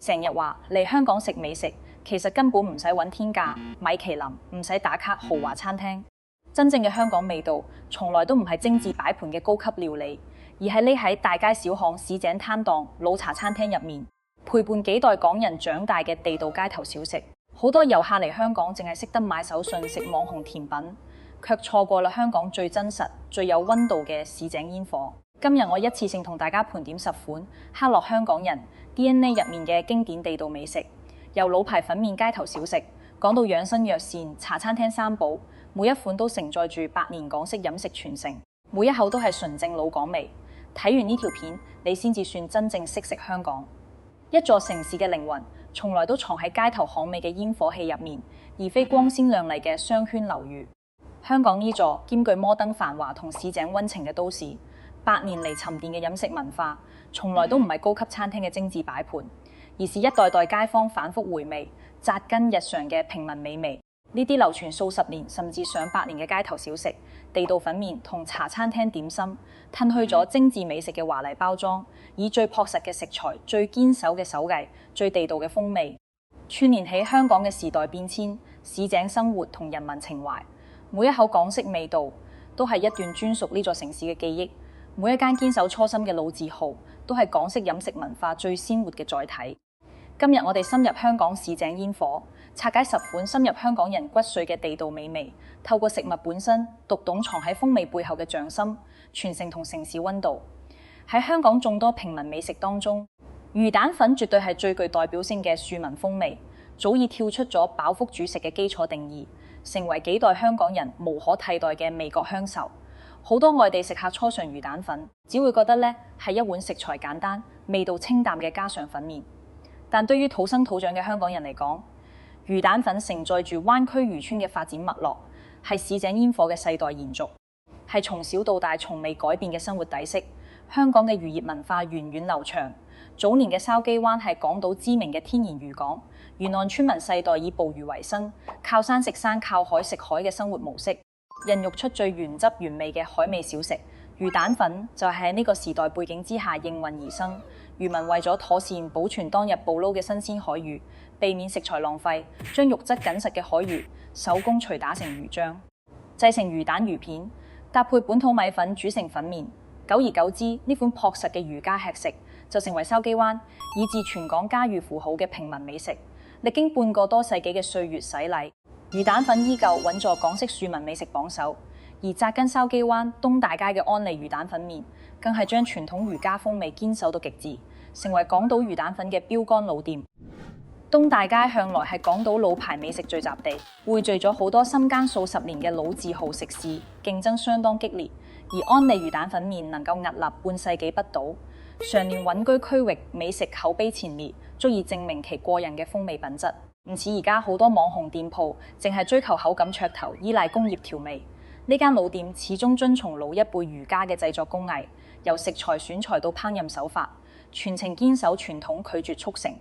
成日話嚟香港食美食，其實根本唔使揾天價、米其林，唔使打卡豪華餐廳。真正嘅香港味道，從來都唔係精緻擺盤嘅高級料理，而係匿喺大街小巷、市井攤檔、老茶餐廳入面，陪伴幾代港人長大嘅地道街頭小食。好多遊客嚟香港淨係識得買手信、食網紅甜品，卻錯過啦香港最真實、最有溫度嘅市井煙火。今日我一次性同大家盤點10款刻落香港人 DNA 入面嘅經典地道美食，由老牌粉麵街頭小食講到養生藥膳、茶餐廳三寶，每一款都承載住百年港式飲食傳承，每一口都係純正老港味。睇完呢條片，你先至算真正識食香港。一座城市嘅靈魂，從來都藏喺街頭巷尾嘅煙火氣入面，而非光鮮亮麗嘅商圈樓宇。香港呢座兼具摩登繁華同市井溫情嘅都市，百年嚟沉澱嘅飲食文化，從來都唔係高級餐廳嘅精緻擺盤，而是一代代街坊反覆回味、扎根日常嘅平民美味。呢啲流傳數十年甚至上百年嘅街頭小食、地道粉麵同茶餐廳點心，褪去咗精緻美食嘅華麗包裝，以最樸實嘅食材、最堅守嘅手藝、最地道嘅風味，串連起香港嘅時代變遷、市井生活同人民情懷。每一口港式味道，都係一段專屬呢座城市嘅記憶。每一間堅守初心嘅老字號，都係港式飲食文化最鮮活嘅載體。今日我哋深入香港市井煙火，拆解10款深入香港人骨髓嘅地道美味，透過食物本身，讀懂藏喺風味背後嘅匠心、傳承同城市溫度。喺香港眾多平民美食當中，魚蛋粉絕對係最具代表性嘅庶民風味，早已跳出咗飽腹主食嘅基礎定義，成為幾代香港人無可替代嘅味覺鄉愁。好多外地食客初嘗魚蛋粉，只會覺得呢係一碗食材簡單、味道清淡嘅家常粉麵。但對於土生土長嘅香港人嚟講，魚蛋粉承載住灣區漁村嘅發展脈絡，係市井煙火嘅世代延續，係從小到大從未改變嘅生活底色。香港嘅漁業文化源遠流長，早年嘅筲箕灣係港島知名嘅天然漁港，沿岸村民世代以捕魚為生，靠山食山、靠海食海嘅生活模式，孕育出最原汁原味嘅海味小食。魚蛋粉就係喺呢個時代背景之下應運而生。漁民為咗妥善保存當日捕撈嘅新鮮海魚，避免食材浪費，將肉質緊實嘅海魚手工捶打成魚漿，製成魚蛋魚片，搭配本土米粉煮成粉麵。久而久之，呢款樸實嘅漁家吃食就成為筲箕灣以至全港家喻戶曉嘅平民美食。歷經半個多世紀嘅歲月洗禮，魚蛋粉依舊穩坐港式庶民美食榜首。而扎根筲箕灣東大街嘅安利魚蛋粉麵，更係將傳統漁家風味堅守到極致，成為港島魚蛋粉嘅標杆老店。東大街向來係港島老牌美食聚集地，匯聚咗好多深耕數十年嘅老字號食肆，競爭相當激烈。而安利魚蛋粉麵能夠屹立半世紀不倒，常年穩居區域美食口碑前列，足以證明其過人嘅風味品質。唔似而家好多網紅店鋪，淨係追求口感噱頭，依賴工業調味。呢間老店始終遵從老一輩漁家嘅製作工藝，由食材選材到烹飪手法，全程堅守傳統，拒絕速成。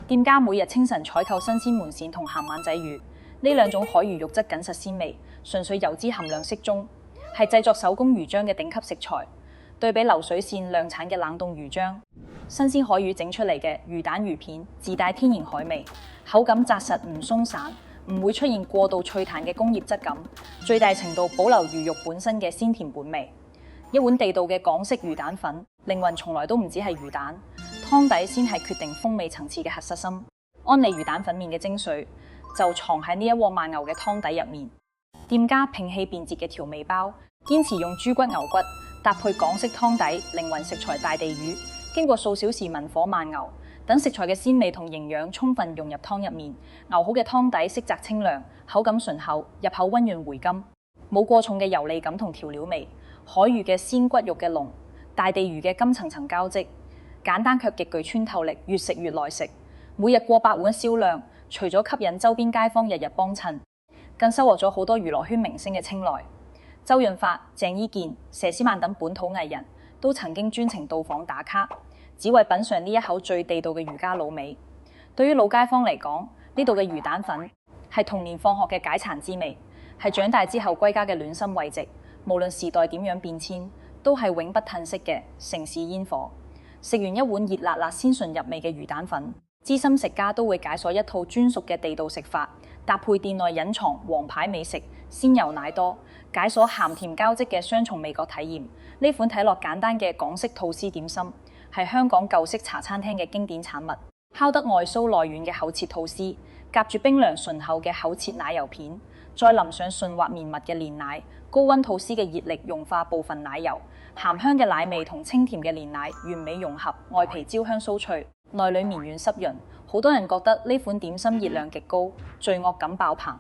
店家每日清晨採購新鮮門鱔同鹹灣仔魚，呢兩種海魚肉質緊實鮮美，純粹油脂含量適中，係製作手工魚漿嘅頂級食材。對比流水線量產嘅冷凍魚漿，新鮮海魚整出嚟嘅魚蛋魚片自帶天然海味，口感紮實唔鬆散，唔會出現過度脆彈嘅工業質感，最大程度保留魚肉本身嘅鮮甜本味。一碗地道嘅港式魚蛋粉，靈魂從來都唔止係魚蛋，湯底先係決定風味層次嘅核心。安利魚蛋粉麵嘅精髓就藏喺呢一鍋慢牛嘅湯底入面。店家摒棄便捷嘅調味包，堅持用豬骨牛骨搭配港式湯底，靈魂食材大地魚，經過數小時文火慢牛，等食材嘅鮮味同營養充分融入湯入面，熬好嘅湯底色澤清涼，口感醇厚，入口溫潤回甘，冇過重嘅油膩感同調料味。海魚嘅鮮骨肉嘅濃，大地魚嘅金層層交織，簡單卻極具穿透力，越食越耐食。每日過百碗銷量，除咗吸引周邊街坊日日幫襯，更收穫咗好多娛樂圈明星嘅青睞。周潤發、鄭伊健、佘詩曼等本土藝人都曾經專程到訪打卡，只為品嚐呢一口最地道嘅漁家老味。對於老街坊嚟講，呢度嘅魚蛋粉係童年放學嘅解饞之味，係長大之後歸家嘅暖心慰藉。無論時代點樣變遷，都係永不褪色嘅城市煙火。食完一碗熱辣辣鮮醇入味嘅魚蛋粉，資深食家都會解鎖一套專屬嘅地道食法，搭配店內隱藏王牌美食鮮油奶多，解鎖鹹甜交織嘅雙重味覺體驗。呢款睇落簡單嘅港式吐司點心，係香港舊式茶餐廳嘅經典產物。烤得外酥內軟嘅厚切吐司，夾住冰涼醇厚嘅厚切奶油片，再淋上順滑綿密嘅煉奶，高溫吐司嘅熱力融化部分奶油，鹹香嘅奶味同清甜嘅煉奶完美融合，外皮焦香酥脆，內裏綿軟濕潤。好多人覺得呢款點心熱量極高，罪惡感爆棚，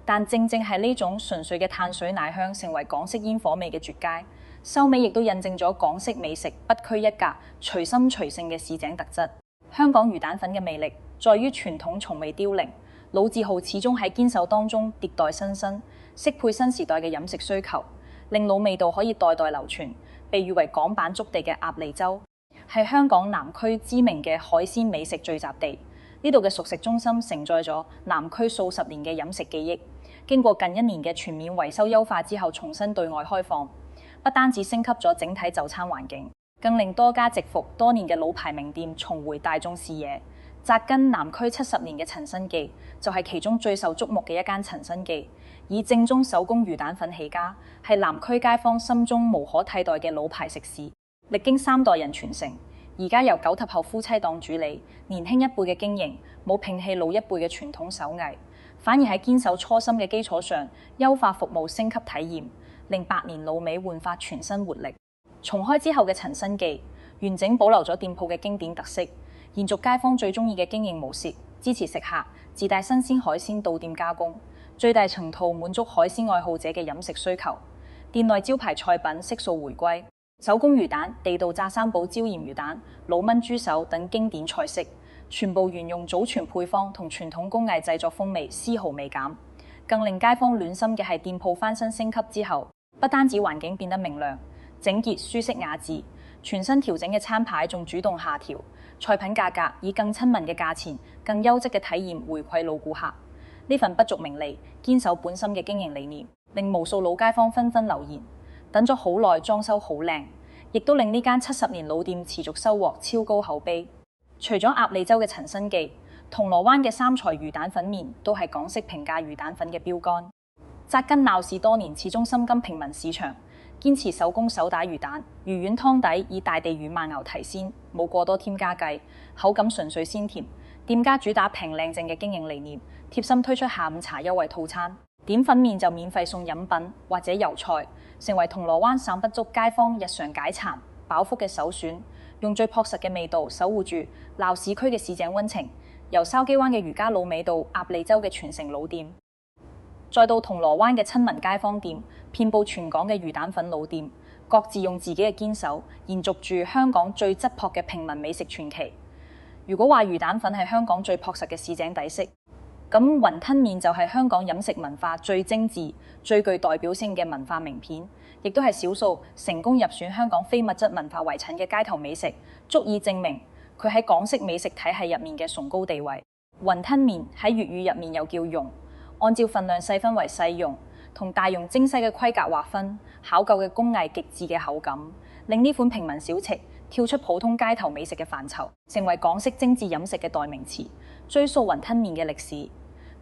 但正正係呢種純粹嘅碳水奶香，成為港式煙火味嘅絕佳。收尾亦都印證咗港式美食不拘一格、隨心隨性嘅市井特質。香港魚蛋粉嘅魅力在於傳統從未凋零，老字號始終喺堅守當中迭代新生，適配新時代嘅飲食需求，令老味道可以代代流傳。被譽為港版築地嘅鴨脷洲，係香港南區知名嘅海鮮美食聚集地。呢度嘅熟食中心承載咗南區數十年嘅飲食記憶，經過近1年嘅全面維修優化之後，重新對外開放，不單止升級咗整體就餐環境，更令多家蟄伏多年嘅老牌名店重回大眾視野。紮根南區70年嘅陳新記，就係其中最受矚目嘅一間陳新記，以正宗手工魚蛋粉起家，係南區街坊心中無可替代嘅老牌食肆，歷經3代人傳承。而家由90後夫妻檔主理，年輕一輩嘅經營，冇摒棄老一輩嘅傳統手藝，反而喺堅守初心嘅基礎上，優化服務升級體驗，令百年老味煥發全新活力。重開之後嘅陳新記，完整保留咗店鋪嘅經典特色，延續街坊最中意嘅經營模式，支持食客自帶新鮮海鮮到店加工，最大程度滿足海鮮愛好者嘅飲食需求。店內招牌菜品悉數回歸。手工魚蛋、地道炸三寶椒鹽魚蛋、老炆豬手等經典菜式，全部沿用祖傳配方同傳統工藝製作風味，絲毫未減。更令街坊暖心嘅係店鋪翻新升級之後，不單止環境變得明亮、整潔、舒適雅致，全新調整嘅餐牌仲主動下調，菜品價格以更親民嘅價錢、更優質嘅體驗回饋老顧客。呢份不俗名利、堅守本心嘅經營理念，令無數老街坊紛紛留言。等咗好耐，裝修好靚，亦都令呢間70年老店持續收穫超高口碑。除咗鴨脷洲嘅陳新記，銅鑼灣嘅三財魚蛋粉麵都係港式平價魚蛋粉嘅標杆。紮根鬧市多年，始終深耕平民市場，堅持手工手打魚蛋，魚丸湯底以大地魚慢牛提鮮，冇過多添加劑，口感純粹鮮甜。店家主打平靚正嘅經營理念，貼心推出下午茶優惠套餐，點粉麵就免費送飲品或者油菜。成為銅鑼灣散不足街坊日常解饞飽腹嘅首選，用最樸實嘅味道守護住鬧市區嘅市井溫情。由筲箕灣嘅漁家老味到鴨脷洲嘅傳承老店，再到銅鑼灣嘅親民街坊店，遍佈全港嘅魚蛋粉老店，各自用自己嘅堅守，延續住香港最質樸嘅平民美食傳奇。如果話魚蛋粉係香港最樸實嘅市井底色，咁雲吞麵就係香港飲食文化最精緻、最具代表性嘅文化名片，亦都係少數成功入選香港非物質文化遺產嘅街頭美食，足以證明佢喺港式美食體系入面嘅崇高地位。雲吞麵喺粵語入面又叫蓉，按照份量細分為細蓉同大蓉精細嘅規格劃分，考究嘅工藝極致嘅口感，令呢款平民小食跳出普通街頭美食嘅範疇，成為港式精緻飲食嘅代名詞。追溯雲吞麵嘅歷史，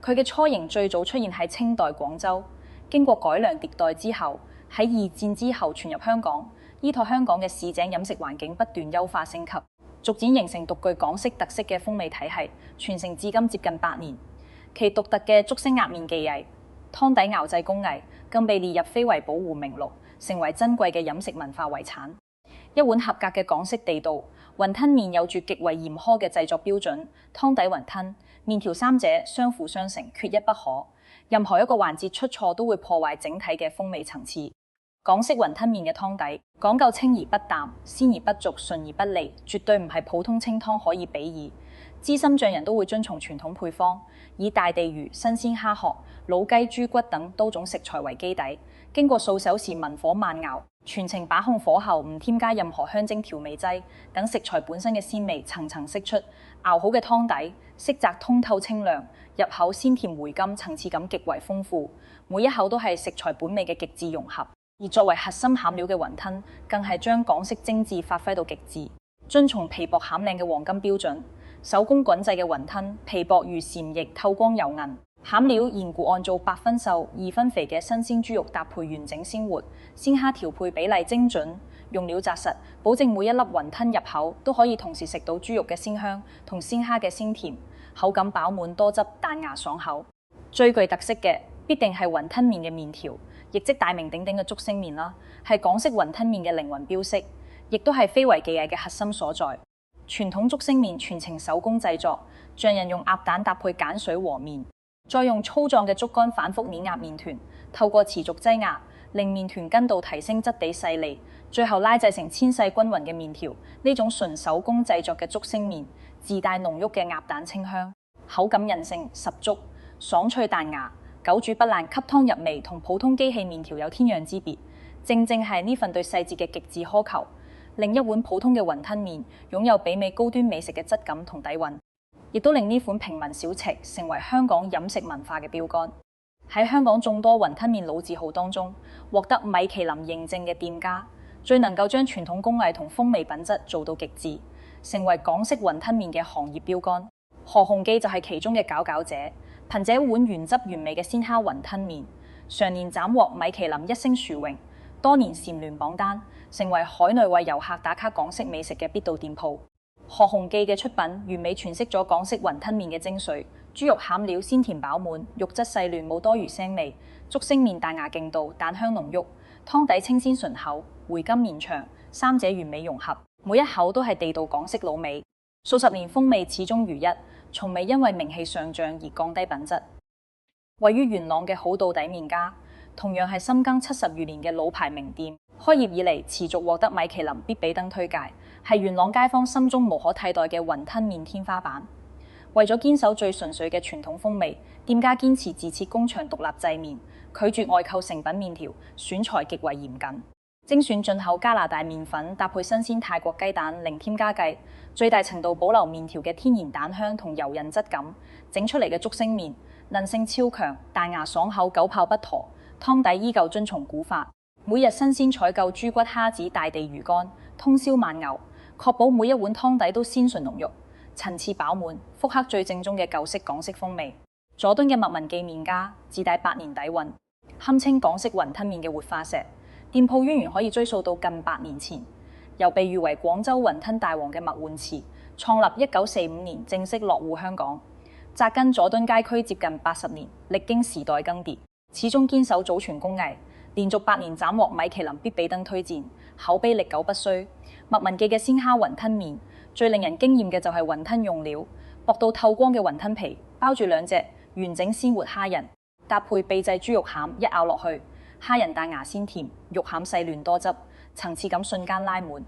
佢嘅雛形最早出現喺清代廣州，經過改良迭代之後，喺2戰之後傳入香港，依託香港嘅市井飲食環境不斷優化升級，逐漸形成獨具港式特色嘅風味體系，傳承至今接近8年。其獨特嘅竹升壓麵技藝、湯底熬製工藝，更被列入非遺保護名錄，成為珍貴嘅飲食文化遺產。一碗合格嘅港式地道雲吞麵有住極為嚴苛嘅製作標準，湯底雲吞、麵條三者相輔相成，缺一不可。任何一個環節出錯都會破壞整體嘅風味層次。港式雲吞麵嘅湯底講究清而不淡、鮮而不濁、順而不膩，絕對唔係普通清湯可以比擬。資深匠人都會遵從傳統配方，以大地魚、新鮮蝦殼、老雞、豬骨等多種食材為基底，經過數手時文火慢熬，全程把控火候，唔添加任何香精調味劑，等食材本身嘅鮮味層層釋出。熬好嘅湯底色澤通透清亮，入口鮮甜回甘，層次感極為豐富，每一口都係食材本味嘅極致融合。而作為核心餡料嘅雲吞，更係將港式精緻發揮到極致，遵從皮薄餡靚嘅黃金標準。手工滾製嘅雲吞，皮薄如禪液，透光油韌。餡料鹽焗按造8分瘦、2分肥嘅新鮮豬肉搭配完整鮮活，鮮蝦調配比例精準，用料紮實，保證每一粒雲吞入口都可以同時食到豬肉嘅鮮香同鮮蝦嘅鮮甜，口感飽滿多汁，彈牙爽口。最具特色嘅必定係雲吞麵嘅麵條，亦即大名鼎鼎嘅竹升麵啦，係港式雲吞麵嘅靈魂標識，亦都係非遺技藝嘅核心所在。傳統竹升麵全程手工製作，匠人用鴨蛋搭配鹼水和麵，再用粗壯嘅竹竿反覆碾壓麵團，透過持續擠壓，令麵團筋道提升質地細膩，最後拉製成纖細均勻嘅麵條。呢種純手工製作嘅竹升麵，自帶濃郁嘅鴨蛋清香，口感韌性十足，爽脆彈牙，久煮不爛，吸湯入味，同普通機器麵條有天壤之別。正正係呢份對細節嘅極致苛求，令一碗普通嘅雲吞麵擁有媲美高端美食嘅質感同底蘊，亦都令呢款平民小食成為香港飲食文化嘅標杆。喺香港眾多雲吞麵老字號當中，獲得米其林認證嘅店家，最能夠將傳統工藝同風味品質做到極致，成為港式雲吞麵嘅行業標杆。何鴻基就係其中嘅佼佼者，憑這碗原汁原味嘅鮮蝦雲吞麵，常年斬獲米其林1星殊榮，多年蟬聯榜單，成為海內為遊客打卡港式美食嘅必到店鋪。何鴻基嘅出品完美詮釋咗港式雲吞麵嘅精髓，豬肉餡料鮮甜飽滿，肉質細嫩冇多餘腥味，竹升麵彈牙勁道，蛋香濃郁，湯底清鮮順口，回甘綿長，三者完美融合，每一口都係地道港式老味。數十年風味始終如一，從未因為名氣上漲而降低品質。位於元朗嘅好到底麵家，同樣係深耕70餘年嘅老牌名店，開業以嚟持續獲得米其林必比登推介，係元朗街坊心中無可替代嘅雲吞麵天花板。為咗堅守最純粹嘅傳統風味，店家堅持自設工場獨立製麵，拒絕外購成品麵條，選材極為嚴謹，精選進口加拿大麵粉，搭配新鮮泰國雞蛋，零添加劑，最大程度保留麵條嘅天然蛋香同油韌質感。整出嚟嘅竹升麵韌性超強，彈牙爽口，久泡不坨，湯底依舊遵從古法。每日新鮮採購豬骨、蝦子、大地魚乾，通宵慢牛，確保每一碗湯底都鮮醇濃郁，層次飽滿，復刻最正宗嘅舊式港式風味。佐敦嘅麥文記麵家自帶百年底蘊，堪稱港式雲吞麵嘅活化石。店鋪淵源可以追溯到近100年前，由被譽為廣州雲吞大王嘅麥煥池創立1945年正式落戶香港，紮根佐敦街區接近80年，歷經時代更迭，始終堅守祖傳工藝，連續8年斬獲米其林必比登推薦，口碑歷久不衰。麥文記嘅鮮蝦雲吞麵最令人驚豔嘅就係雲吞用料，薄到透光嘅雲吞皮包住2隻完整鮮活蝦仁，搭配秘製豬肉餡，一咬落去，蝦仁彈牙鮮甜，肉餡細嫩多汁，層次感瞬間拉滿。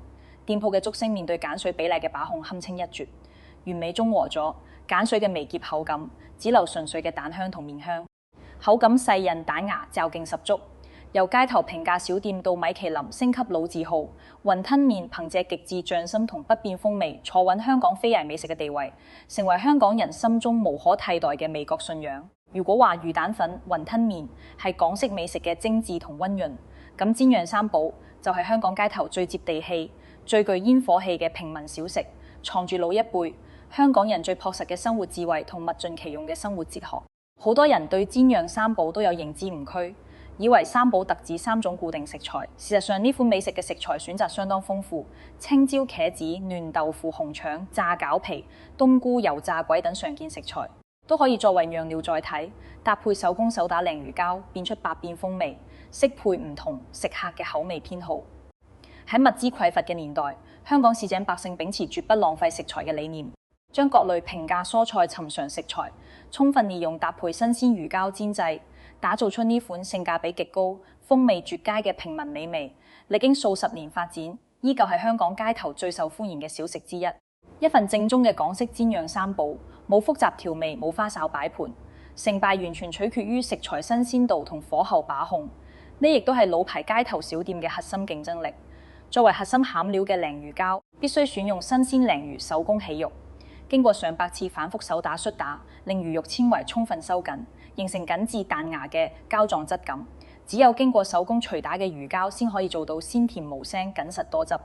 店鋪嘅竹升麵對鹼水比例嘅把控堪稱一絕，完美中和咗鹼水嘅微澀口感，只留純粹嘅蛋香同麵香，口感細韌彈牙，嚼勁十足。由街頭平價小店到米其林升級老字號，雲吞麵憑借極致匠心同不變風味，坐穩香港非遺美食嘅地位，成為香港人心中無可替代嘅味覺信仰。如果話魚蛋粉、雲吞麵係港式美食嘅精緻同溫潤，咁煎釀三寶就係香港街頭最接地氣、最具煙火氣嘅平民小食，藏住老一輩香港人最樸實嘅生活智慧同物盡其用嘅生活哲學。好多人對煎釀三寶都有認知誤區，以為三寶特指3種固定食材。事實上，呢款美食嘅食材選擇相當豐富，青椒、茄子、嫩豆腐、紅腸、炸餃皮、冬菇、油炸鬼等常見食材都可以作為釀料載體，搭配手工手打鯪魚膠，變出百變風味，適配唔同食客嘅口味偏好。喺物資匱乏嘅年代，香港市井百姓秉持絕不浪費食材嘅理念，將各類平價蔬菜、尋常食材充分利用，搭配新鮮魚膠煎製，打造出呢款性價比極高、風味絕佳嘅平民美味。歷經數十年發展，依舊係香港街頭最受歡迎嘅小食之一。一份正宗嘅港式煎釀三寶，冇複雜調味，冇花哨擺盤，成敗完全取決於食材新鮮度同火候把控。呢亦都係老牌街頭小店嘅核心競爭力。作為核心餡料嘅鯪魚膠，必須選用新鮮鯪魚手工起肉，經過上百次反覆手打摔打，令魚肉纖維充分收緊，形成緊緻彈牙嘅膠狀質感。只有經過手工捶打嘅魚膠，先可以做到鮮甜無腥、緊實多汁。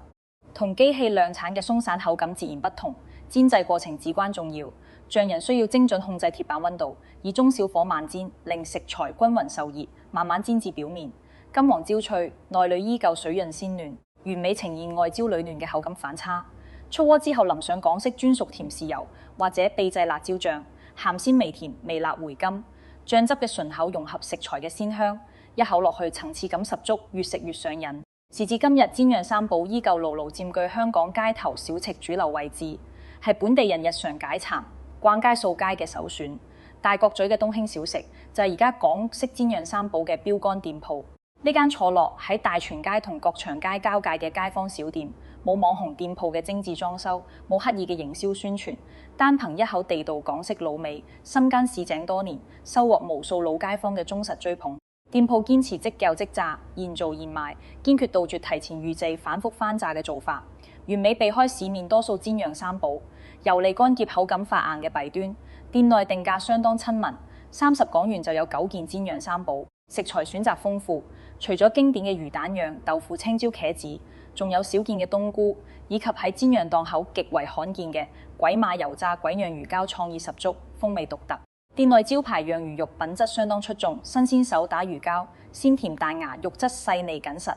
同機器量產嘅鬆散口感截然不同，煎製過程至關重要，匠人需要精準控制鐵板溫度，以中小火慢煎，令食材均勻受熱，慢慢煎至表面金黃焦脆，內裏依舊水潤鮮嫩，完美呈現外焦裏嫩嘅口感反差。出鍋之後淋上港式專屬甜豉油或者秘製辣椒醬，鹹鮮微甜，微辣回甘。醬汁嘅順口融合食材嘅鮮香，一口落去層次感十足，越食越上癮。時至今日，煎釀三寶依舊牢牢佔據香港街頭小食主流位置，係本地人日常解饞、逛街掃街嘅首選。大角咀嘅東興小食就係而家港式煎釀三寶嘅標杆店鋪。呢間坐落喺大全街同角祥街交界嘅街坊小店，冇網紅店鋪嘅精緻裝修，冇刻意嘅營銷宣傳，單憑一口地道港式滷味，深耕市井多年，收穫無數老街坊嘅忠實追捧。店鋪堅持即叫即炸，現做現賣，堅決杜絕提前預製、反覆翻炸嘅做法，完美避開市面多數煎釀三寶油膩乾澀、口感發硬嘅弊端。店內定價相當親民，30港元就有9件煎釀三寶，食材選擇豐富，除咗經典嘅魚蛋釀、豆腐、青椒、茄子，仲有少見嘅冬菇，以及喺煎釀檔口極為罕見嘅鬼馬油炸鬼釀魚膠，創意十足，風味獨特。店內招牌釀魚肉品質相當出眾，新鮮手打魚膠，鮮甜彈牙，肉質細膩緊實，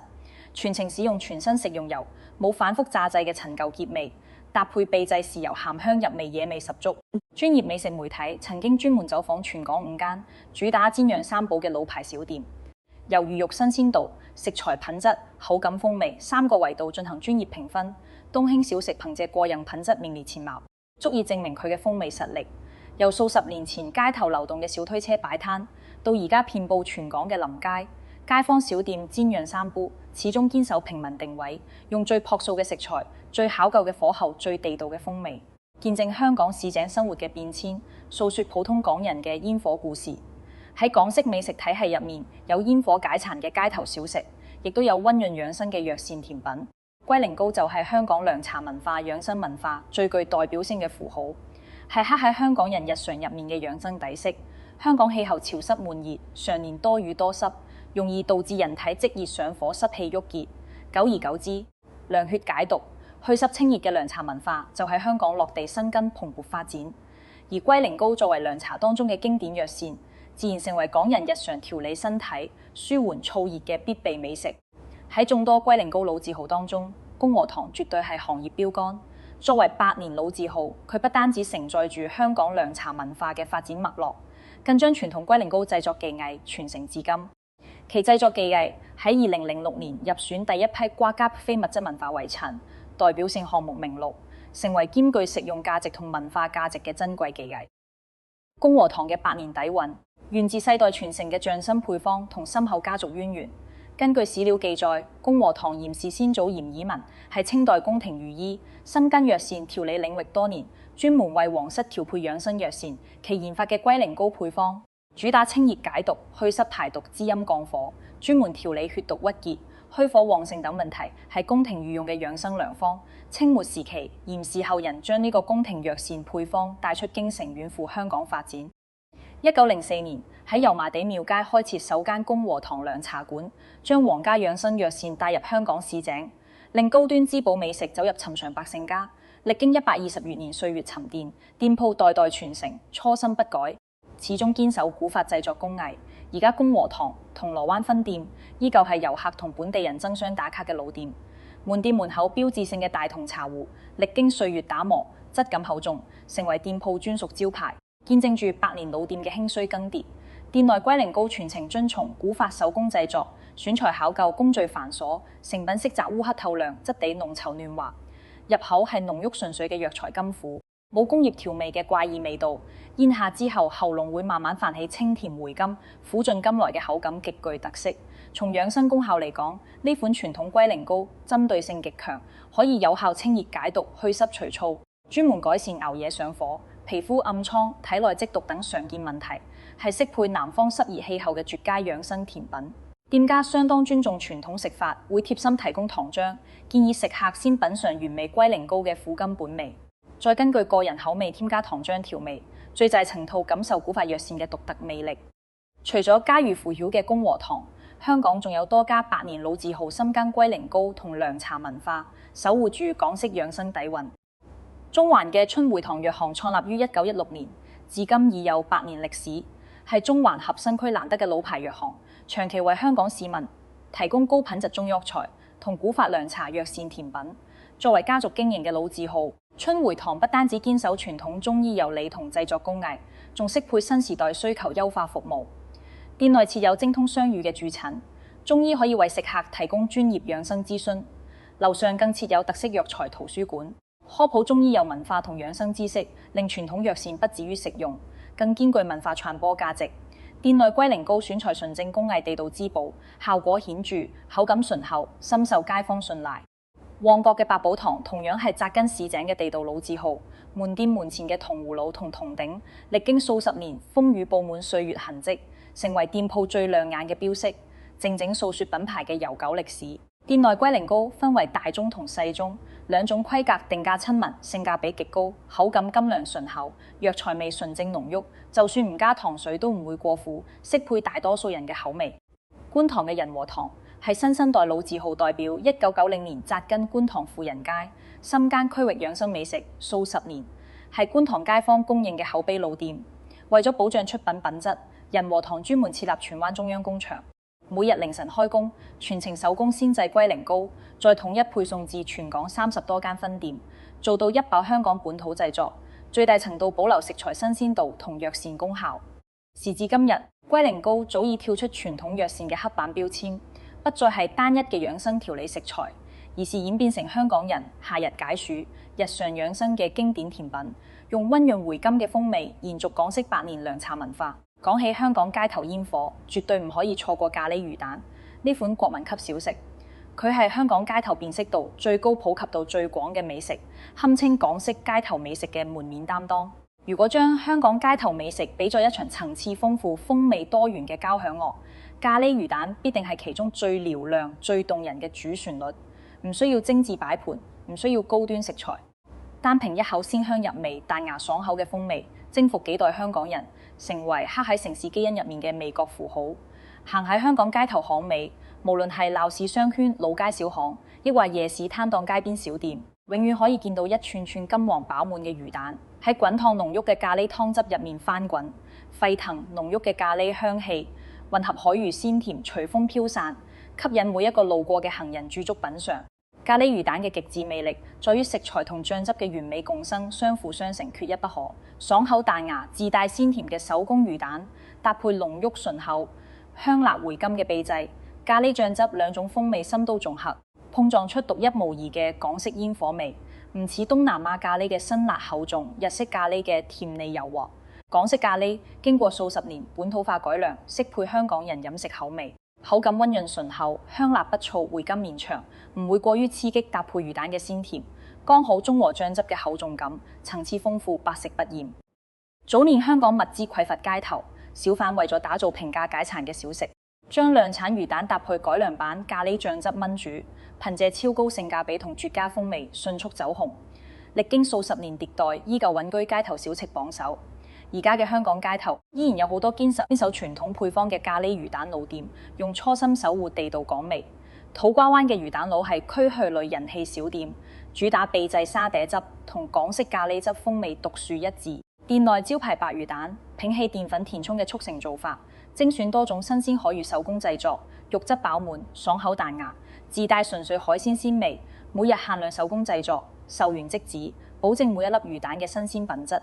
全程使用全新食用油，冇反覆炸製嘅陳舊結味，搭配秘製豉油，鹹香入味，野味十足。專業美食媒體曾經專門走訪全港5間主打煎釀三寶嘅老牌小店，由魚肉新鮮度、食材品質、口感風味3個維度進行專業評分。東興小食憑借過人品質名列前茅，足以證明佢嘅風味實力。由數十年前街頭流動嘅小推車擺攤，到而家遍佈全港嘅臨街街坊小店煎釀三寶，始終堅守平民定位，用最樸素嘅食材、最考究嘅火候、最地道嘅風味，見證香港市井生活嘅變遷，訴說普通港人嘅煙火故事。喺港式美食體系入面，有煙火解饞嘅街頭小食，亦都有溫潤養生嘅藥膳甜品。龜苓膏就係香港涼茶文化、養生文化最具代表性嘅符號，係刻喺香港人日常入面嘅養生底色。香港氣候潮濕悶熱，常年多雨多濕，容易導致人體積熱上火、濕氣鬱結。久而久之，涼血解毒、去濕清熱嘅涼茶文化就喺香港落地生根、蓬勃發展。而龜苓膏作為涼茶當中嘅經典藥膳，自然成為港人日常調理身體、舒緩燥熱嘅必備美食。喺眾多龜苓膏老字號當中，公和堂絕對係行業標杆。作為百年老字號，佢不單止承載住香港涼茶文化嘅發展脈絡，更將傳統龜苓膏製作技藝傳承至今。其製作技藝喺2006年入選第一批國家非物質文化遺產代表性項目名錄，成為兼具食用價值同文化價值嘅珍貴技藝。公和堂嘅百年底蘊，源自世代傳承嘅匠心配方同深厚家族淵源。根據史料記載，公和堂嚴氏先祖嚴以文係清代宮廷御醫，深耕藥膳調理領域多年，專門為皇室調配養生藥膳。其研發嘅龜苓膏配方主打清熱解毒、祛濕排毒、滋陰降火，專門調理血毒鬱結、虛火旺盛等問題，係宮廷御用嘅養生良方。清末時期，嚴氏後人將呢個宮廷藥膳配方帶出京城，遠赴香港發展。1904年喺油麻地廟街開設首間公和堂涼茶館，將皇家養生藥膳帶入香港市井，令高端滋補美食走入尋常百姓家。歷經120餘年歲月沉澱，店鋪代代傳承，初心不改，始終堅守古法製作工藝。而家公和堂銅鑼灣分店依舊係遊客同本地人爭相打卡嘅老店，門店門口標誌性嘅大銅茶壺，歷經歲月打磨，質感厚重，成為店鋪專屬招牌，見證住百年老店嘅興衰更迭。店內龜苓膏全程遵從古法手工製作，選材考究，工序繁瑣，成品色澤烏黑透亮，質地濃稠嫩滑。入口係濃郁純粹嘅藥材甘苦，冇工業調味嘅怪異味道。咽下之後，喉嚨會慢慢泛起清甜回甘、苦盡甘來嘅口感，極具特色。從養生功效嚟講，呢款傳統龜苓膏針對性極強，可以有效清熱解毒、祛濕除燥，專門改善熬夜上火、皮膚暗瘡、體內積毒等常見問題，係適配南方濕熱氣候嘅絕佳養生甜品。店家相當尊重傳統食法，會貼心提供糖漿，建議食客先品嚐原味龜苓膏嘅苦甘本味，再根據個人口味添加糖漿調味，最製成套感受古法藥膳嘅獨特魅力。除咗家喻戶曉嘅公和堂，香港仲有多家百年老字號深耕龜苓膏同涼茶文化，守護住港式養生底蘊。中環嘅春薈堂藥行創立於1916年，至今已有100年歷史，係中環核心區難得嘅老牌藥行，長期為香港市民提供高品質中藥材同古法涼茶、藥膳甜品。作為家族經營嘅老字號，春薈堂不單止堅守傳統中醫有理同製作工藝，仲適配新時代需求優化服務。店內設有精通雙語嘅駐診，中醫可以為食客提供專業養生諮詢。樓上更設有特色藥材圖書館，科普中醫有文化同養生知識，令傳統藥膳不止於食用，更兼具文化傳播價值。店內龜苓膏選材純正工藝地道滋補，效果顯著，口感醇厚，深受街坊信賴。旺角嘅百寶堂同樣係扎根市井嘅地道老字號，門店門前嘅銅葫蘆同銅鼎，歷經數十年風雨布滿歲月痕跡，成為店鋪最亮眼嘅標識，靜靜訴說品牌嘅悠久歷史。店內龜苓膏分為大宗同細宗兩種規格，定價親民，性價比極高，口感甘涼醇厚，藥材味純正濃郁，就算唔加糖水都唔會過苦，適配大多數人嘅口味。觀塘嘅仁和堂係新生代老字號代表，1990年扎根觀塘富人街，深耕區域養生美食數十年，係觀塘街坊公認嘅口碑老店。為咗保障出品品質，仁和堂專門設立荃灣中央工場，每日凌晨開工，全程手工先製龜苓膏，再統一配送至全港30多間分店，做到一包香港本土製作，最大程度保留食材新鮮度同藥膳功效。時至今日，龜苓膏早已跳出傳統藥膳嘅刻板標籤，不再係單一嘅養生調理食材，而是演變成香港人夏日解暑、日常養生嘅經典甜品，用溫潤回甘嘅風味延續港式100年涼茶文化。講起香港街頭煙火，絕對唔可以錯過咖喱魚蛋呢款國民級小食。佢係香港街頭辨識度最高、普及度最廣嘅美食，堪稱港式街頭美食嘅門面擔當。如果將香港街頭美食比作一場層次豐富、風味多元嘅交響樂，咖喱魚蛋必定係其中最嘹亮、最動人嘅主旋律。唔需要精緻擺盤，唔需要高端食材，單憑一口鮮香入味、彈牙爽口嘅風味，征服幾代香港人，成為刻喺城市基因入面嘅味覺符號。行喺香港街頭巷尾，無論係鬧市商圈、老街小巷，抑或夜市攤檔、街邊小店，永遠可以見到一串串金黃飽滿嘅魚蛋喺滾燙濃郁嘅咖喱湯汁入面翻滾，沸騰濃郁嘅咖喱香氣混合海魚鮮甜，隨風飄散，吸引每一個路過嘅行人駐足品嚐。咖喱魚蛋嘅極致魅力，在於食材同醬汁嘅完美共生，相輔相成，缺一不可。爽口彈牙、自帶鮮甜嘅手工魚蛋，搭配濃郁醇厚、香辣回甘嘅秘製咖喱醬汁，兩種風味深度綜合，碰撞出獨一無二嘅港式煙火味。唔似東南亞咖喱嘅辛辣厚重，日式咖喱嘅甜膩柔和。港式咖喱經過數十年本土化改良，適配香港人飲食口味。口感溫潤醇厚，香辣不燥，回甘綿長，唔會過於刺激，搭配魚蛋嘅鮮甜，剛好中和醬汁嘅厚重感，層次豐富，百食不厭。早年香港物資匱乏街頭，小販為咗打造平價解饞嘅小食，將量產魚蛋搭配改良版咖喱醬汁燜煮，憑借超高性價比同絕佳風味，迅速走紅。歷經數十年迭代，依舊穩居街頭小食榜首。而家嘅香港街頭依然有好多堅守傳統配方嘅咖喱魚蛋老店，用初心守護地道港味。土瓜灣嘅魚蛋佬係區去類人氣小店，主打秘製沙嗲汁同港式咖喱汁風味獨樹一幟。店內招牌白魚蛋，摒棄澱粉填充嘅速成做法，精選多種新鮮海魚手工製作，肉質飽滿，爽口彈牙，自帶純粹海鮮鮮味。每日限量手工製作，售完即止，保證每一粒魚蛋嘅新鮮品質。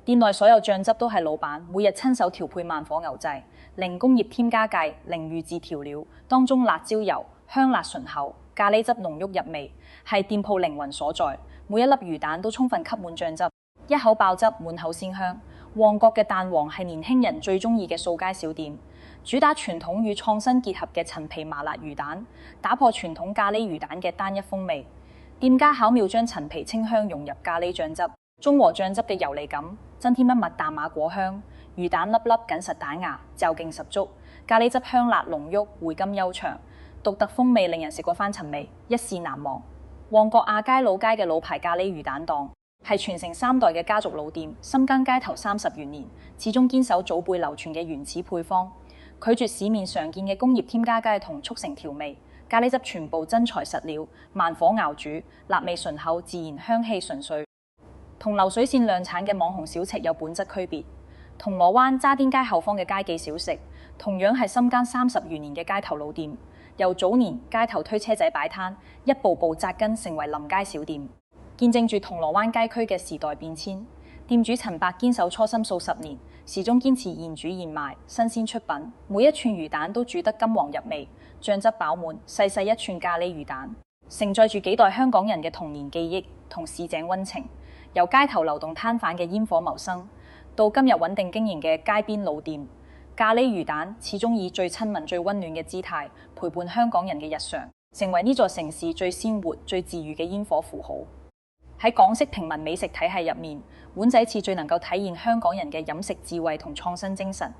店內所有醬汁都係老闆每日親手調配慢火牛製，零工業添加劑，零預製調料，當中辣椒油香辣醇厚，咖喱汁濃郁入味，係店鋪靈魂所在。每一粒魚蛋都充分吸滿醬汁，一口爆汁，滿口鮮香。旺角嘅蛋黃係年輕人最中意嘅掃街小店，主打傳統與創新結合嘅陳皮麻辣魚蛋，打破傳統咖喱魚蛋嘅單一風味。店家巧妙將陳皮清香融入咖喱醬汁，中和醬汁嘅油膩感，增添一抹淡馬果香。魚蛋粒粒緊實彈牙，嚼勁十足。咖喱汁香辣濃郁，回甘悠長，獨特風味令人食過翻尋味，一試難忘。旺角亞皆老街嘅老牌咖喱魚蛋檔，係傳承3代嘅家族老店，深耕街頭30餘年，始終堅守祖輩流傳嘅原始配方，拒絕市面常見嘅工業添加劑同速成調味。咖喱汁全部真材實料，慢火熬煮，辣味醇厚，自然香氣純粹。同流水線量產嘅網紅小吃有本質區別。銅鑼灣渣甸街後方嘅街記小食，同樣係深耕30餘年嘅街頭老店，由早年街頭推車仔擺攤，一步步扎根成為臨街小店，見證住銅鑼灣街區嘅時代變遷。店主陳伯堅守初心數10年，始終堅持現煮現賣，新鮮出品，每一串魚蛋都煮得金黃入味，醬汁飽滿，細細一串咖喱魚蛋，承載住幾代香港人嘅童年記憶同市井溫情。由街頭流動攤販嘅煙火謀生，到今日穩定經營嘅街邊老店，咖喱魚蛋始終以最親民、最溫暖嘅姿態陪伴香港人嘅日常，成為呢座城市最鮮活、最治癒嘅煙火符號。喺港式平民美食體系入面，碗仔翅最能夠體現香港人嘅飲食智慧同創新精神。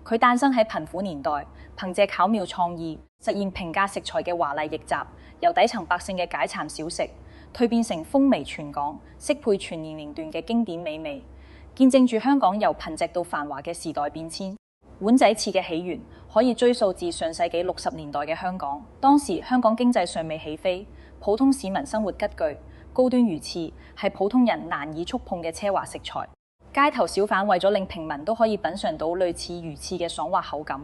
佢誕生喺貧苦年代，憑借巧妙創意，實現平價食材嘅華麗逆襲，由底層百姓嘅解饞小食，蛻變成風靡全港、適配全年齡段嘅經典美味，見證住香港由貧瘠到繁華嘅時代變遷。碗仔翅嘅起源可以追溯至上世紀60年代嘅香港，當時香港經濟尚未起飛，普通市民生活拮據。高端魚翅係普通人難以觸碰嘅奢華食材，街頭小販為咗令平民都可以品嚐到類似魚翅嘅爽滑口感，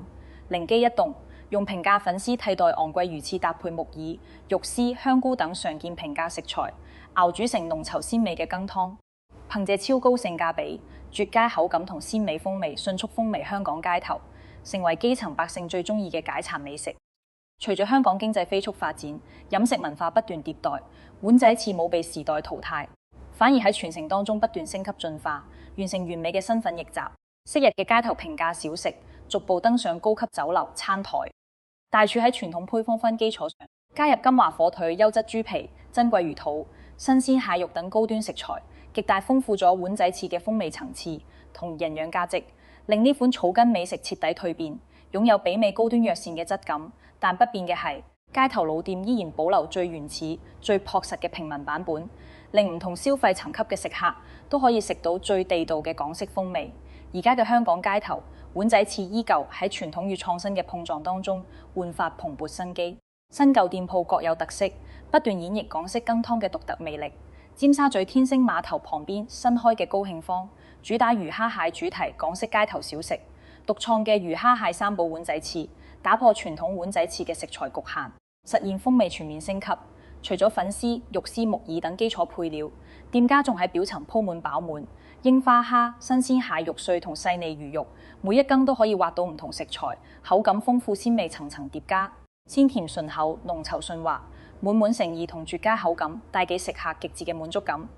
靈機一動，用平價粉絲替代昂貴魚翅，搭配木耳、肉絲、香菇等常見平價食材，熬煮成濃稠鮮美嘅羹湯。憑借超高性價比、絕佳口感同鮮美風味，迅速風靡香港街頭，成為基層百姓最中意嘅解饞美食。隨住香港經濟飛速發展，飲食文化不斷迭代，碗仔翅冇被時代淘汰，反而喺傳承當中不斷升級進化，完成完美嘅身份逆襲。昔日嘅街頭平價小食，逐步登上高級酒樓餐台。大廚喺傳統配方分基礎上，加入金華火腿、優質豬皮、珍貴魚肚、新鮮蟹肉等高端食材，極大豐富咗碗仔翅嘅風味層次同營養價值，令呢款草根美食徹底蛻變，擁有媲美高端藥膳嘅質感。但不變嘅係，街頭老店依然保留最原始、最樸實嘅平民版本，令唔同消費層級嘅食客都可以食到最地道嘅港式風味。而家嘅香港街頭，碗仔翅依舊喺傳統與創新嘅碰撞當中煥發蓬勃生機。新舊店鋪各有特色，不斷演繹港式羹湯嘅獨特魅力。尖沙咀天星碼頭旁邊新開嘅高興坊，主打魚蝦蟹主題港式街頭小食，獨創嘅魚蝦蟹三寶碗仔翅，打破傳統碗仔翅嘅食材局限，實現風味全面升級。除咗粉絲、肉絲、木耳等基礎配料，店家仲喺表層鋪滿飽滿櫻花蝦、新鮮蟹肉碎同細膩魚肉，每一羹都可以挖到唔同食材，口感豐富鮮味層層疊加，鮮甜順口、濃稠順滑，滿滿誠意同絕佳口感，帶給食客極致嘅滿足感。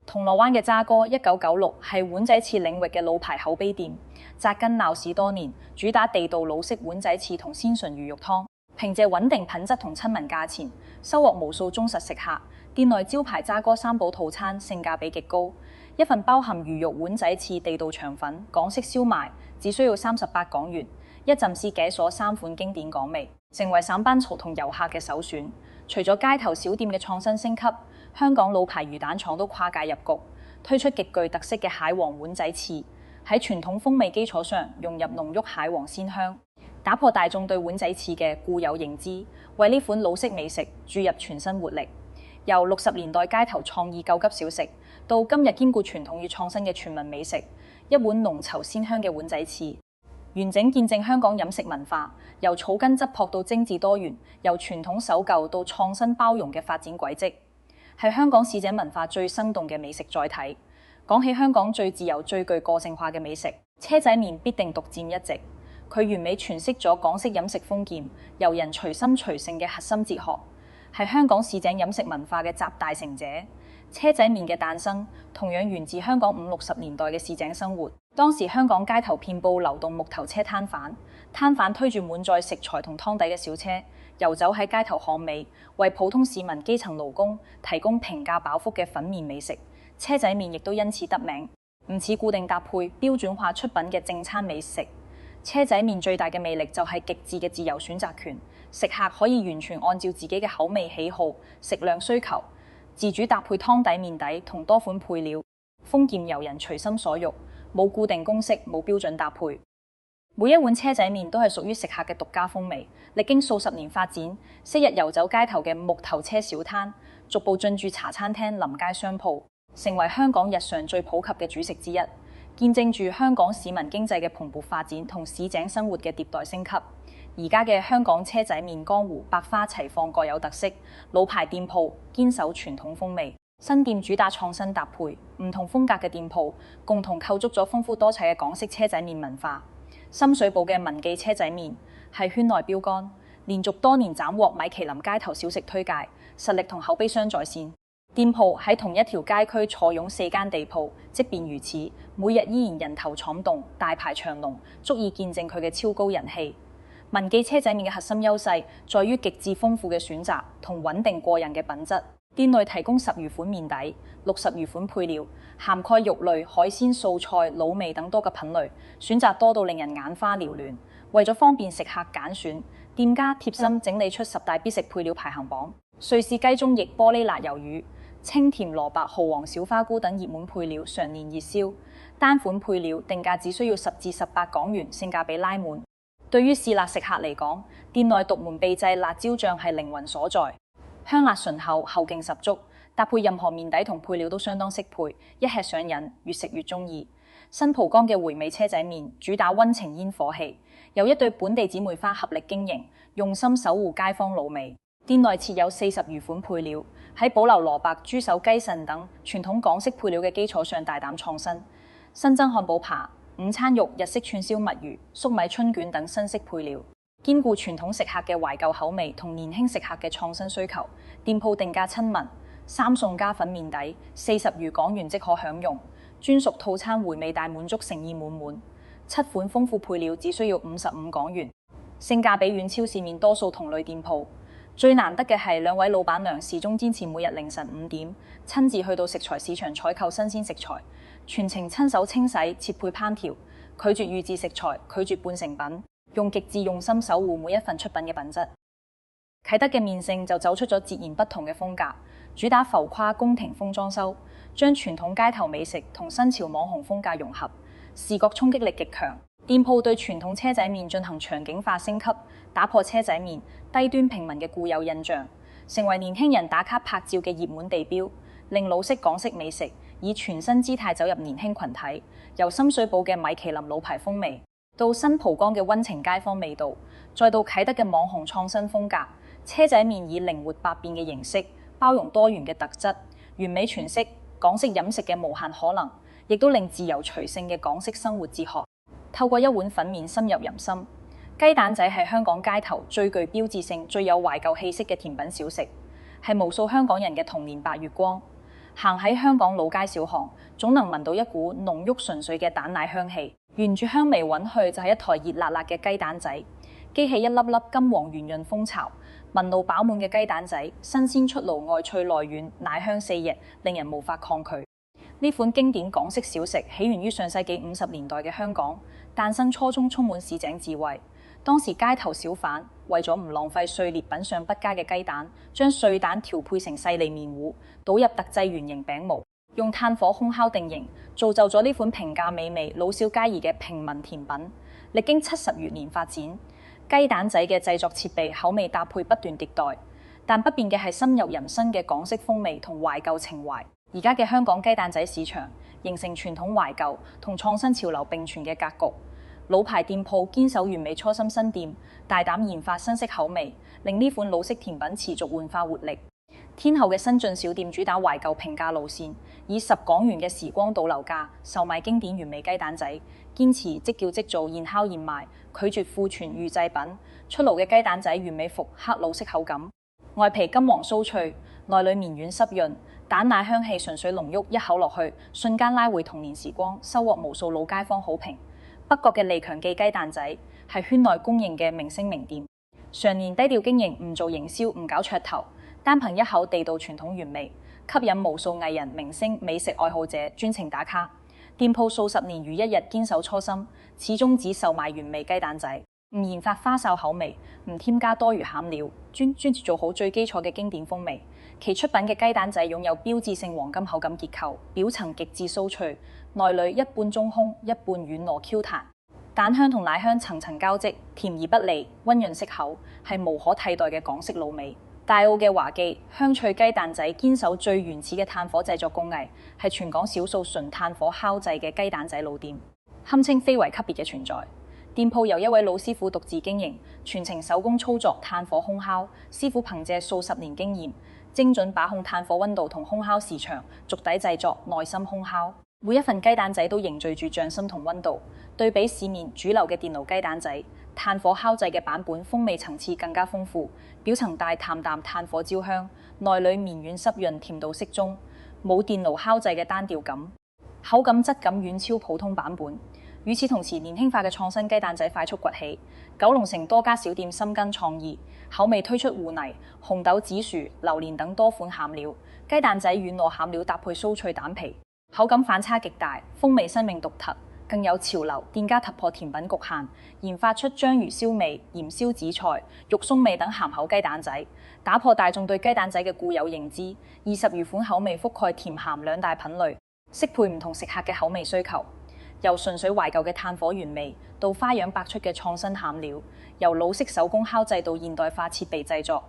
銅鑼灣嘅渣哥1996係碗仔翅領域嘅老牌口碑店，扎根鬧市多年，主打地道老式碗仔翅同鮮醇魚肉湯，憑借穩定品質同親民價錢，收穫無數忠實食客。店內招牌渣哥三寶套餐性價比極高，一份包含魚肉碗仔翅、地道腸粉、港式燒賣，只需要38港元，一浸試解鎖3款經典港味，成為上班族同遊客嘅首選。除咗街頭小店嘅創新升級，香港老牌魚蛋廠都跨界入局，推出極具特色嘅蟹黃碗仔翅，喺傳統風味基礎上融入濃郁蟹黃鮮香，打破大眾對碗仔翅嘅固有認知，為呢款老式美食注入全新活力。由60年代街頭創意救急小食，到今日兼顧傳統與創新嘅全民美食，一碗濃稠鮮香嘅碗仔翅，完整見證香港飲食文化由草根質樸到精緻多元，由傳統守舊到創新包容嘅發展軌跡，係香港市井文化最生動嘅美食載體。講起香港最自由、最具個性化嘅美食，車仔麵必定獨佔一席。佢完美詮釋咗港式飲食豐儉、由人隨心隨性嘅核心哲學，係香港市井飲食文化嘅集大成者。車仔麵嘅誕生同樣源自香港50、60年代嘅市井生活。當時香港街頭遍佈流動木頭車攤販，攤販推住滿載食材同湯底嘅小車，遊走喺街頭巷尾，為普通市民、基層勞工提供平價飽腹嘅粉麵美食。車仔麵亦都因此得名，唔似固定搭配、標準化出品嘅正餐美食。車仔麵最大嘅魅力就係極致嘅自由選擇權，食客可以完全按照自己嘅口味喜好、食量需求，自主搭配湯底、麵底同多款配料，豐儉由人隨心所欲，冇固定公式，冇標準搭配。每一碗車仔麵都係屬於食客嘅獨家風味，歷經數十年發展，昔日遊走街頭嘅木頭車小攤，逐步進駐茶餐廳、臨街商鋪，成為香港日常最普及嘅主食之一，見證住香港市民經濟嘅蓬勃發展同市井生活嘅迭代升級。而家嘅香港車仔麵江湖百花齊放，各有特色，老牌店鋪堅守傳統風味，新店主打創新搭配，唔同風格嘅店鋪共同構築咗豐富多彩嘅港式車仔麵文化。深水埗嘅文記車仔麵係圈內標杆，連續多年斬獲米其林街頭小食推介，實力同口碑雙在線。店鋪喺同一條街區坐擁4間地鋪，即便如此，每日依然人頭湧動，大排長龍，足以見證佢嘅超高人氣。文記車仔麵嘅核心優勢在於極致豐富嘅選擇同穩定過人嘅品質。店內提供10餘款麵底、60餘款配料，涵蓋肉類、海鮮、素菜、滷味等多個品類，選擇多到令人眼花繚亂。為咗方便食客揀選，店家貼心整理出10大必食配料排行榜，瑞士雞中翼、玻璃辣魷魚、清甜蘿蔔、蠔皇小花菇等熱門配料常年熱銷，單款配料定價只需要10至18港元，性價比拉滿。對於試辣食客嚟講，店內獨門秘製辣椒醬係靈魂所在，香辣醇厚，後勁十足，搭配任何麵底同配料都相當適配，一吃上癮，越食越中意。新蒲崗嘅回味車仔麵主打溫情煙火氣，由一對本地姊妹花合力經營，用心守護街坊老味。店內設有40餘款配料，喺保留蘿蔔、豬手、雞腎等傳統港式配料嘅基礎上大膽創新，新增漢堡扒、午餐肉、日式串燒墨魚、粟米春卷等新式配料，兼顧傳統食客嘅懷舊口味同年輕食客嘅創新需求。店鋪定價親民，3餸加粉麵底，40餘港元即可享用。專屬套餐回味大滿足，誠意滿滿。7款豐富配料只需要55港元，性價比遠超市面多數同類店鋪。最難得嘅係兩位老闆娘始終堅持每日凌晨5點親自去到食材市場採購新鮮食材，全程親手清洗、切配、烹調，拒絕預製食材，拒絕半成品，用極致用心守護每一份出品嘅品質。啟德嘅麵聖就走出咗截然不同嘅風格，主打浮誇宮廷風裝修，將傳統街頭美食同新潮網紅風格融合，視覺衝擊力極強。店鋪對傳統車仔麵進行場景化升級，打破車仔麵低端平民嘅固有印象，成為年輕人打卡拍照嘅熱門地標，令老式港式美食以全新姿態走入年輕群體。由深水埗嘅米其林老牌風味，到新蒲崗嘅溫情街坊味道，再到啟德嘅網紅創新風格，車仔麵以靈活百變嘅形式，包容多元嘅特質，完美詮釋港式飲食嘅無限可能，亦都令自由隨性嘅港式生活哲學透過一碗粉麵深入人心。雞蛋仔係香港街頭最具標誌性、最有懷舊氣息嘅甜品小食，係無數香港人嘅童年白月光。行喺香港老街小巷，總能聞到一股濃郁純粹嘅蛋奶香氣。沿住香味揾去，就係一台熱辣辣嘅雞蛋仔，激起一粒粒金黃圓潤蜂巢。聞到飽滿嘅雞蛋仔，新鮮出爐，外脆內軟，奶香四溢，令人無法抗拒。呢款經典港式小食起源於上世紀50年代嘅香港，誕生初衷充滿市井智慧。當時街頭小販為咗唔浪費碎裂品相不佳嘅雞蛋，將碎蛋調配成細膩麵糊，倒入特製圓形餅模，用炭火烘烤定型，造就咗呢款平價美味、老少皆宜嘅平民甜品。歷經70餘年發展，雞蛋仔嘅製作設備、口味搭配不斷迭代，但不變嘅係深入人心嘅港式風味同懷舊情懷。而家嘅香港雞蛋仔市場形成傳統懷舊同創新潮流並存嘅格局。老牌店鋪堅守完美初心，新店大膽研發新式口味，令呢款老式甜品持續煥發活力。天后嘅新進小店主打懷舊平價路線，以10港元嘅時光倒流價售賣經典原味雞蛋仔，堅持即叫即做、現烤現賣，拒絕庫存預製品。出爐嘅雞蛋仔完美復刻老式口感，外皮金黃酥脆，內裏綿軟濕潤，蛋奶香氣純粹濃郁，一口落去瞬間拉回童年時光，收穫無數老街坊好評。北角嘅利強記雞蛋仔係圈內公認嘅明星名店，常年低調經營，唔做營銷，唔搞噱頭，單憑一口地道傳統原味，吸引無數藝人、明星、美食愛好者專程打卡。店鋪數10年如一日堅守初心，始終只售賣原味雞蛋仔，唔研發花哨口味，唔添加多餘餡料，專注做好最基礎嘅經典風味。其出品嘅雞蛋仔擁有標誌性黃金口感結構，表層極致酥脆，內裏一半中空，一半軟糯 Q 彈，蛋香同奶香層層交織，甜而不膩，溫潤適口，係無可替代嘅港式滷味。大澳嘅華記香脆雞蛋仔堅守最原始嘅炭火製作工藝，係全港少數純炭火烤製嘅雞蛋仔老店，堪稱非遺級別嘅存在。店鋪由一位老師傅獨自經營，全程手工操作炭火烘烤。師傅憑借數十年經驗，精準把控炭火溫度同烘烤時長，逐底製作，耐心烘烤。每一份雞蛋仔都凝聚住匠心同溫度。對比市面主流嘅電爐雞蛋仔，炭火烤製嘅版本風味層次更加豐富，表層帶淡淡炭火焦香，內裏綿軟濕潤，甜度適中，冇電爐烤製嘅單調感，口感質感遠超普通版本。與此同時，年輕化嘅創新雞蛋仔快速崛起，九龍城多家小店深耕創意，口味推出芋泥、紅豆紫薯、榴蓮等多款餡料，雞蛋仔軟糯餡料搭配酥脆蛋皮，口感反差極大，風味新穎獨特。更有潮流店家突破甜品局限，研發出章魚燒味、鹽燒紫菜、肉鬆味等鹹口雞蛋仔，打破大眾對雞蛋仔嘅固有認知。20餘款口味覆蓋甜鹹兩大品類，適配唔同食客嘅口味需求。由純粹懷舊嘅炭火原味，到花樣百出嘅創新餡料；由老式手工烤製到現代化設備製作，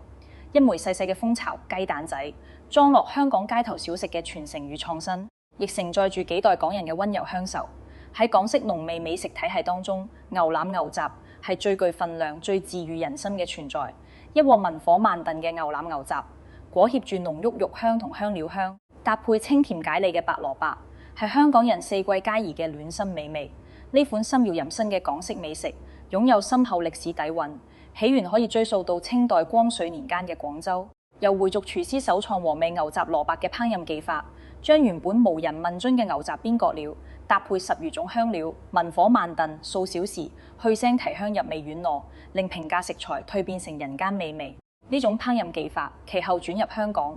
一枚細細嘅蜂巢雞蛋仔，裝落香港街頭小食嘅傳承與創新，亦承載住幾代港人嘅溫柔鄉愁。喺港式濃味美食體系當中，牛腩牛雜係最具分量、最治癒人心嘅存在。一鍋文火慢燉嘅牛腩牛雜，裹挾住濃郁肉香同香料香，搭配清甜解膩嘅白蘿蔔，係香港人四季佳宜嘅暖心美味。呢款深入人心嘅港式美食，擁有深厚歷史底蘊，起源可以追溯到清代光緒年間嘅廣州。由回族廚師首創和味牛雜蘿蔔嘅烹飪技法，將原本無人問津嘅牛雜邊角料，搭配10餘種香料，文火慢燉數小時，去腥提香入味軟糯，令平價食材蛻變成人間美味。呢種烹飪技法其後轉入香港，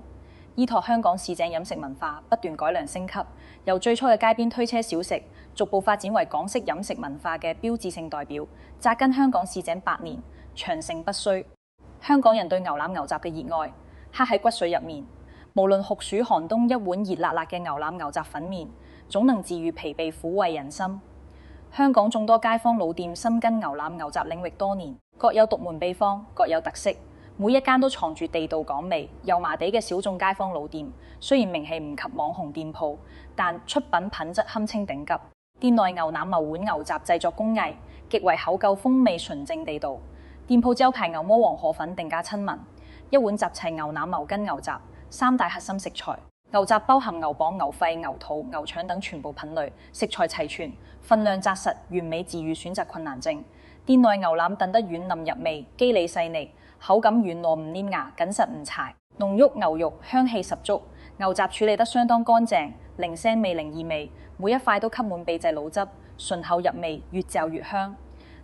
依託香港市井飲食文化不斷改良升級，由最初嘅街邊推車小食，逐步發展為港式飲食文化嘅標誌性代表，扎根香港市井百年，長盛不衰。香港人對牛腩牛雜嘅熱愛，刻喺骨髓入面。無論酷暑寒冬，一碗熱辣辣嘅牛腩牛雜粉麵，總能治癒疲憊、撫慰人心。香港眾多街坊老店深耕牛腩牛雜領域多年，各有獨門秘方，各有特色，每一間都藏住地道港味。油麻地嘅小眾街坊老店，雖然名氣唔及網紅店鋪，但出品品質堪稱頂級。店內牛腩牛碗牛雜製作工藝極為考究，風味純正地道。店鋪招牌牛魔王河粉定價親民，一碗集齊牛腩、牛筋、牛雜三大核心食材。牛雜包含牛膀、牛肺、牛肚、牛腸等全部品類，食材齊全，分量紮實，完美治癒選擇困難症。店內牛腩燉得軟腍入味，肌理細膩，口感軟糯唔黏牙，緊實唔柴，濃郁牛肉香氣十足。牛雜處理得相當乾淨，零腥味零異味，每一塊都吸滿秘製老汁，順口入味，越嚼越香。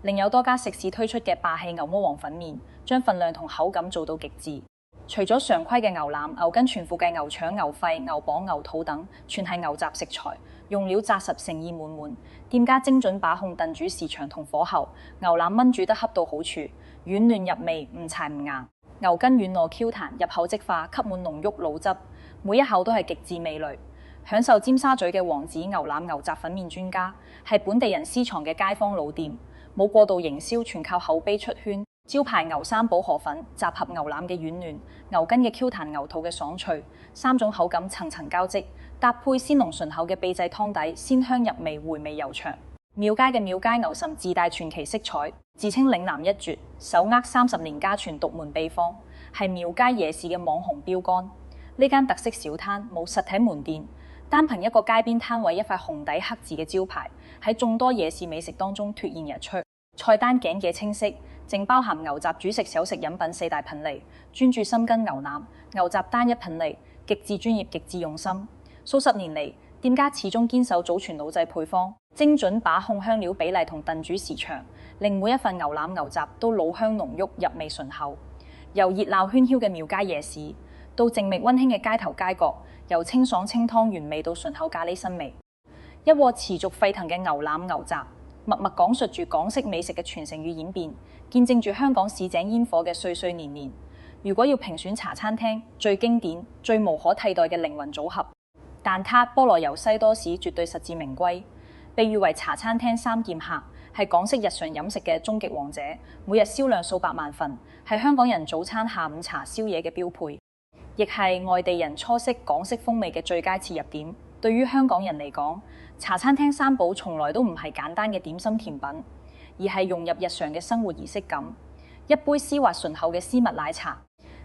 另有多家食肆推出嘅霸氣牛魔王粉麵，將分量同口感做到極致。除咗常規嘅牛腩、牛筋全副嘅牛腸、牛肺、牛膀、牛肚等，全係牛雜食材，用料紮實，誠意滿滿。店家精準把控燉煮時長同火候，牛腩炆煮得恰到好處，軟嫩入味，唔柴唔硬。牛筋軟糯 Q 彈，入口即化，吸滿濃郁老汁，每一口都係極致味蕾。享受尖沙咀嘅王子牛腩牛雜粉麵專家，係本地人私藏嘅街坊老店，冇過度營銷，全靠口碑出圈。招牌牛三寶河粉集合牛腩嘅軟嫩、牛筋嘅 Q 彈、牛肚嘅爽脆，三種口感層層交織，搭配鮮濃醇厚嘅秘製湯底，鮮香入味，回味悠長。廟街嘅廟街牛腎自帶傳奇色彩，自稱嶺南一絕，手握30年家傳獨門秘方，係廟街夜市嘅網紅標杆。呢間特色小攤冇實體門店，單憑一個街邊攤位一塊紅底黑字嘅招牌，喺眾多夜市美食當中脫現日出。菜單簡潔清晰，淨包含牛雜主食、首食、飲品4大品類，專注深耕牛腩、牛雜單一品類，極致專業、極致用心。數十年嚟，店家始終堅守祖傳老製配方，精準把控香料比例同燉煮時長，令每一份牛腩牛雜都老香濃郁、入味醇厚。由熱鬧喧囂嘅廟街夜市，到靜謐溫馨嘅街頭街角，由清爽清湯原味到醇厚咖喱新味，一鍋持續沸騰嘅牛腩牛雜，默默講述住港式美食嘅傳承與演變，見證住香港市井煙火嘅歲歲年年。如果要評選茶餐廳最經典、最無可替代嘅靈魂組合，蛋撻、菠蘿油西多士絕對實至名歸。被譽為茶餐廳三劍客，係港式日常飲食嘅終極王者，每日銷量數百萬份，係香港人早餐、下午茶、宵夜嘅標配，亦係外地人初識港式風味嘅最佳切入點。對於香港人嚟講，茶餐廳三寶從來都唔係簡單嘅點心甜品，而係融入日常嘅生活儀式感。一杯絲滑醇厚嘅絲襪奶茶，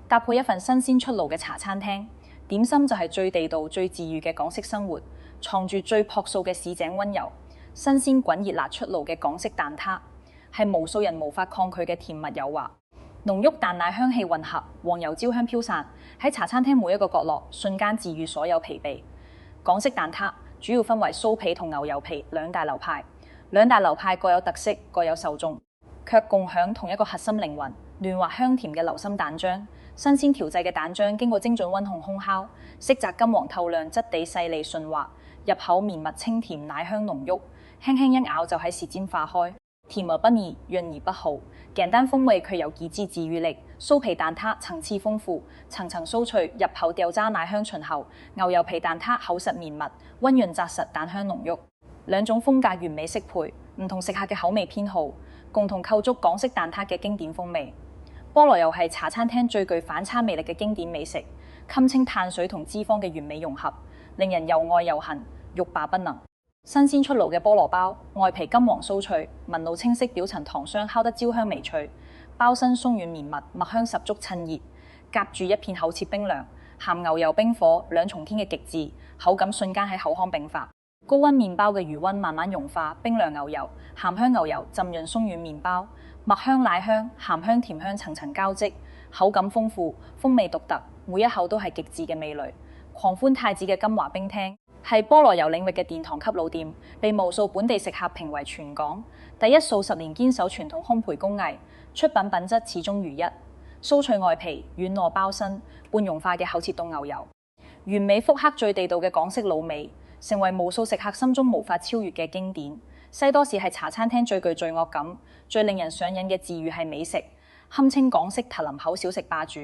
搭配一份新鮮出爐嘅茶餐廳，點心就係最地道、最治癒嘅港式生活，藏住最樸素嘅市井溫柔。新鮮滾熱辣出爐嘅港式蛋撻，係無數人無法抗拒嘅甜蜜誘惑。濃郁蛋奶香氣混合，黃油焦香飄散，喺茶餐廳每一個角落，瞬間治癒所有疲憊。港式蛋撻主要分為酥皮同牛油皮兩大流派，兩大流派各有特色，各有受眾，卻共享同一個核心靈魂：嫩滑香甜嘅流心蛋漿。新鮮調製嘅蛋漿經過精準溫控烘烤，色澤金黃透亮，質地細膩順滑，入口綿密清甜，奶香濃郁，輕輕一咬就喺舌尖化開，甜而不膩，潤而不耗。簡單風味卻有極之治癒力。酥皮蛋撻層次豐富，層層酥脆，入口掉渣奶香醇厚；牛油皮蛋撻厚實綿密，溫潤紮實，蛋香濃郁。兩種風格完美適配，唔同食客嘅口味偏好，共同構築港式蛋撻嘅經典風味。菠蘿油係茶餐廳最具反差魅力嘅經典美食，堪稱碳水同脂肪嘅完美融合，令人又愛又恨，欲罷不能。新鮮出爐嘅菠蘿包，外皮金黃酥脆，紋路清晰，表層糖霜烤得焦香微脆，包身鬆軟綿密，麥香十足趁熱，夾住一片厚切冰涼，鹹牛油冰火兩重天嘅極致，口感瞬間喺口腔迸發。高溫麵包嘅餘溫慢慢融化，冰涼牛油、鹹香牛油浸潤鬆軟麵包，麥香奶香、鹹香甜香層層交織，口感豐富，風味獨特，每一口都係極致嘅味蕾。狂歡太子嘅金華冰廳係菠蘿油領域嘅殿堂級老店，被無數本地食客評為全港第一，數十年堅守傳統烘焙工藝，出品品質始終如一。酥脆外皮，軟糯包身，半融化嘅厚切凍牛油，完美復刻最地道嘅港式滷味，成為無數食客心中無法超越嘅經典。西多士係茶餐廳最具罪惡感、最令人上癮嘅治癒系美食，堪稱港式騰臨口小食霸主。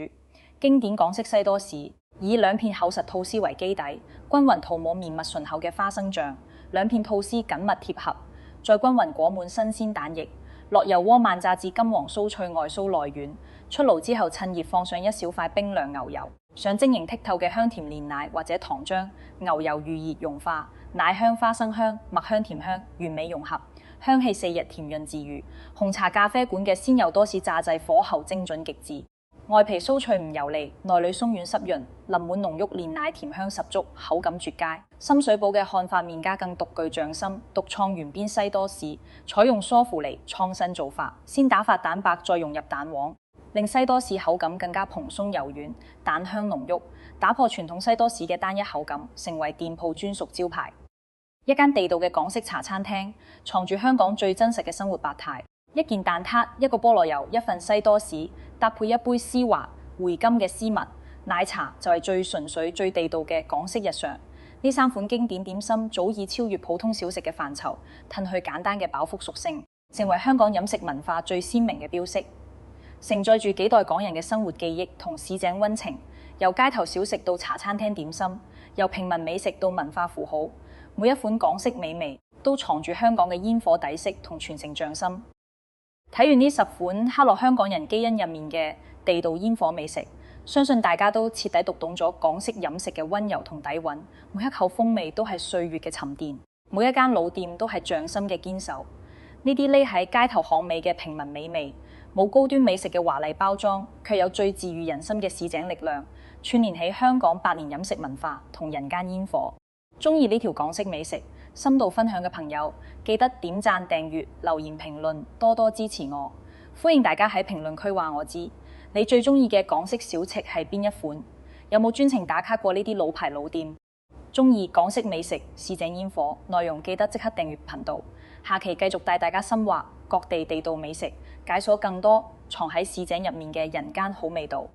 經典港式西多士以兩片厚實吐司為基底，均勻塗抹綿密醇厚嘅花生醬，兩片吐司緊密貼合，再均勻裹滿新鮮蛋液，落油鍋慢炸至金黃酥脆，外酥內軟。出爐之後趁熱放上一小塊冰涼牛油，上晶瑩剔透嘅香甜煉奶或者糖漿，牛油遇熱融化，奶香、花生香、麥香、甜香完美融合，香氣四溢，甜潤自如。紅茶咖啡館嘅鮮油多士炸製火候精準極致，外皮酥脆唔油膩，內裏鬆軟濕潤，淋滿濃郁煉奶，甜香十足，口感絕佳。深水埗嘅漢發麵家更獨具匠心，獨創圓邊西多士，採用梳芙梨創新做法，先打發蛋白再融入蛋黃，令西多士口感更加蓬鬆柔軟，蛋香濃郁，打破傳統西多士嘅單一口感，成為店鋪專屬招牌。一間地道嘅港式茶餐廳，藏住香港最真實嘅生活百態。一件蛋撻，一個菠蘿油，一份西多士，搭配一杯絲滑回甘嘅絲襪奶茶，就係最純粹、最地道嘅港式日常。呢三款經典點心早已超越普通小食嘅範疇，褪去簡單嘅飽腹屬性，成為香港飲食文化最鮮明嘅標識。承載住幾代港人嘅生活記憶同市井溫情，由街頭小食到茶餐廳點心，由平民美食到文化符號，每一款港式美味都藏住香港嘅煙火底色同傳承匠心。睇完呢10款刻落香港人基因入面嘅地道煙火美食，相信大家都徹底讀懂咗港式飲食嘅溫柔同底蘊，每一口風味都係歲月嘅沉澱，每一間老店都係匠心嘅堅守。呢啲匿喺街頭巷尾嘅平民美味，冇高端美食嘅華麗包裝，卻有最治癒人心嘅市井力量，串連起香港百年飲食文化同人間煙火。鍾意呢條港式美食，深度分享嘅朋友，記得點讚、訂閱、留言、評論，多多支持我。歡迎大家喺評論區話我知，你最鍾意嘅港式小食係邊一款？有冇專程打卡過呢啲老牌老店？鍾意港式美食、市井煙火，內容記得即刻訂閱頻道。下期繼續帶大家深挖各地地道美食，解鎖更多藏喺市井入面嘅人間好味道。